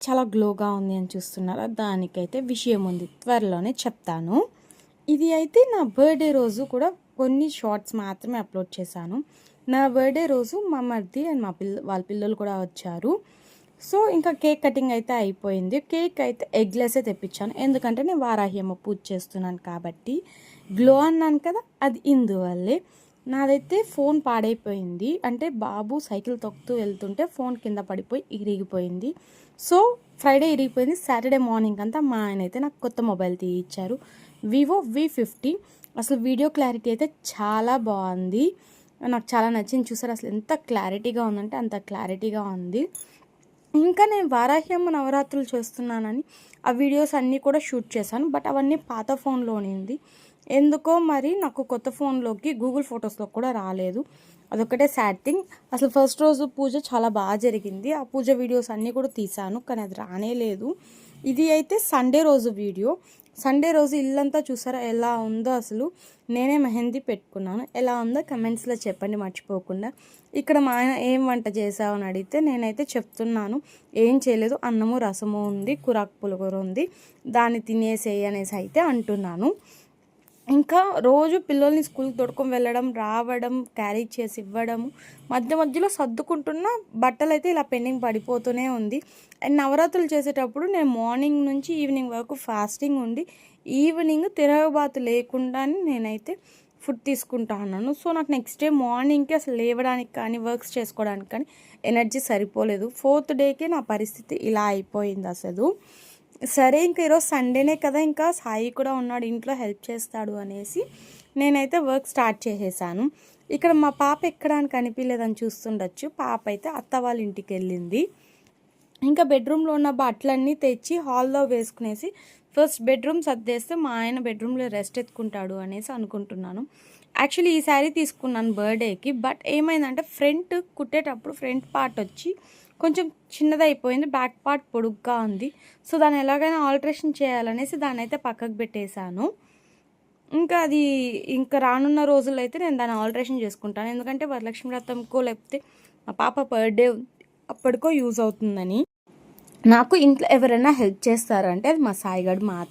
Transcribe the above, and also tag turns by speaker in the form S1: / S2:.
S1: చాలా గ్లోగా ఉంది అని చూస్తున్నారా, దానికైతే విషయం ఉంది, త్వరలోనే చెప్తాను. ఇది అయితే నా బర్త్డే రోజు కూడా కొన్ని షార్ట్స్ మాత్రమే అప్లోడ్ చేశాను. నా బర్త్డే రోజు మా మరిది అండ్ వాళ్ళ పిల్లలు కూడా వచ్చారు. సో ఇంకా కేక్ కటింగ్ అయితే అయిపోయింది. కేక్ అయితే ఎగ్లెస్సే తెప్పించాను, ఎందుకంటే నేను వారాహ్యమ్మ పూజ చేస్తున్నాను కాబట్టి. గ్లో అన్నాను కదా, అది ఇందువల్లే. నాదైతే ఫోన్ పాడైపోయింది, అంటే బాబు సైకిల్ తొక్కుతూ వెళ్తుంటే ఫోన్ కింద పడిపోయి ఇరిగిపోయింది. సో ఫ్రైడే ఇరిగిపోయింది. సాటర్డే మార్నింగ్ అంతా మా ఆయన అయితే నాకు కొత్త మొబైల్ తీయించారు, వివో V50. అసలు వీడియో క్లారిటీ అయితే చాలా బాగుంది, నాకు చాలా నచ్చింది. చూసారు అసలు ఎంత క్లారిటీగా ఉందంటే అంత క్లారిటీగా ఉంది. ఇంకా నేను వారాహ్యమ్మ నవరాత్రులు చేస్తున్నానని ఆ వీడియోస్ అన్నీ కూడా షూట్ చేశాను, బట్ అవన్నీ పాత ఫోన్లోనే ఉంది. ఎందుకో మరి నాకు కొత్త ఫోన్లోకి గూగుల్ ఫొటోస్లో కూడా రాలేదు. అదొకటే సాడ్ థింగ్. అసలు ఫస్ట్ రోజు పూజ చాలా బాగా జరిగింది, ఆ పూజ వీడియోస్ అన్నీ కూడా తీశాను, కానీ అది రానే లేదు. ఇది అయితే సండే రోజు వీడియో. సండే రోజు ఇల్లంతా చూసారా ఎలా ఉందో, అసలు నేనే మెహందీ పెట్టుకున్నాను. ఎలా ఉందో కమెంట్స్లో చెప్పండి మర్చిపోకుండా. ఇక్కడ మా ఆయన ఏం వంట చేసావు అని అడిగితే నేనైతే చెప్తున్నాను, ఏం చేయలేదు, అన్నము రసము ఉంది, కూరాకు పులిహోర ఉంది, దాన్ని తినేసేయి అనేసి అయితే అంటున్నాను. ఇంకా రోజు పిల్లల్ని స్కూల్కి తోడుకొని వెళ్ళడం, రావడం, క్యారీ చేసి ఇవ్వడము, మధ్య మధ్యలో సర్దుకుంటున్న బట్టలు అయితే ఇలా పెండింగ్ పడిపోతూనే ఉంది. అండ్ నవరాత్రులు చేసేటప్పుడు నేను మార్నింగ్ నుంచి ఈవినింగ్ వరకు ఫాస్టింగ్ ఉండి, ఈవినింగ్ తిరగబాతు లేకుండానే నేనైతే ఫుడ్ తీసుకుంటా ఉన్నాను. సో నాకు నెక్స్ట్ డే మార్నింగ్కి అసలు లేవడానికి కానీ వర్క్స్ చేసుకోవడానికి కానీ ఎనర్జీ సరిపోలేదు. 4th డేకే నా పరిస్థితి ఇలా అయిపోయింది అసలు. సరే ఇంకా ఈరోజు సండేనే కదా, ఇంకా సాయి కూడా ఉన్నాడు ఇంట్లో, హెల్ప్ చేస్తాడు అనేసి నేనైతే వర్క్ స్టార్ట్ చేసేసాను. ఇక్కడ మా పాప ఎక్కడానికి కనిపించలేదని చూస్తుండొచ్చు. పాప అయితే అత్త వాళ్ళ ఇంటికి వెళ్ళింది. ఇంకా బెడ్రూమ్లో ఉన్న బట్టలన్నీ తెచ్చి హాల్లో వేసుకునేసి ఫస్ట్ బెడ్రూమ్ సర్దేస్తే మా ఆయన బెడ్రూమ్లో రెస్ట్ ఎత్తుకుంటాడు అనేసి అనుకుంటున్నాను. యాక్చువల్లీ ఈ శారీ తీసుకున్నాను బర్త్డేకి, బట్ ఏమైందంటే ఫ్రంట్ కుట్టేటప్పుడు ఫ్రంట్ పార్ట్ వచ్చి కొంచెం చిన్నదైపోయింది, బ్యాక్ పార్ట్ పొడుగ్గా ఉంది. సో దాన్ని ఎలాగైనా ఆల్టరేషన్ చేయాలనేసి దాన్ని అయితే పక్కకు పెట్టేశాను. ఇంకా రానున్న రోజుల్లో అయితే నేను దాన్ని ఆల్టరేషన్ చేసుకుంటాను, ఎందుకంటే వరలక్ష్మి వ్రతంకో లేకపోతే మా పాప బర్త్డే అప్పటికో యూజ్ అవుతుందని. నాకు ఇంట్లో ఎవరైనా హెల్ప్ చేస్తారంటే అది మా సాయిగాడు మాత్రం.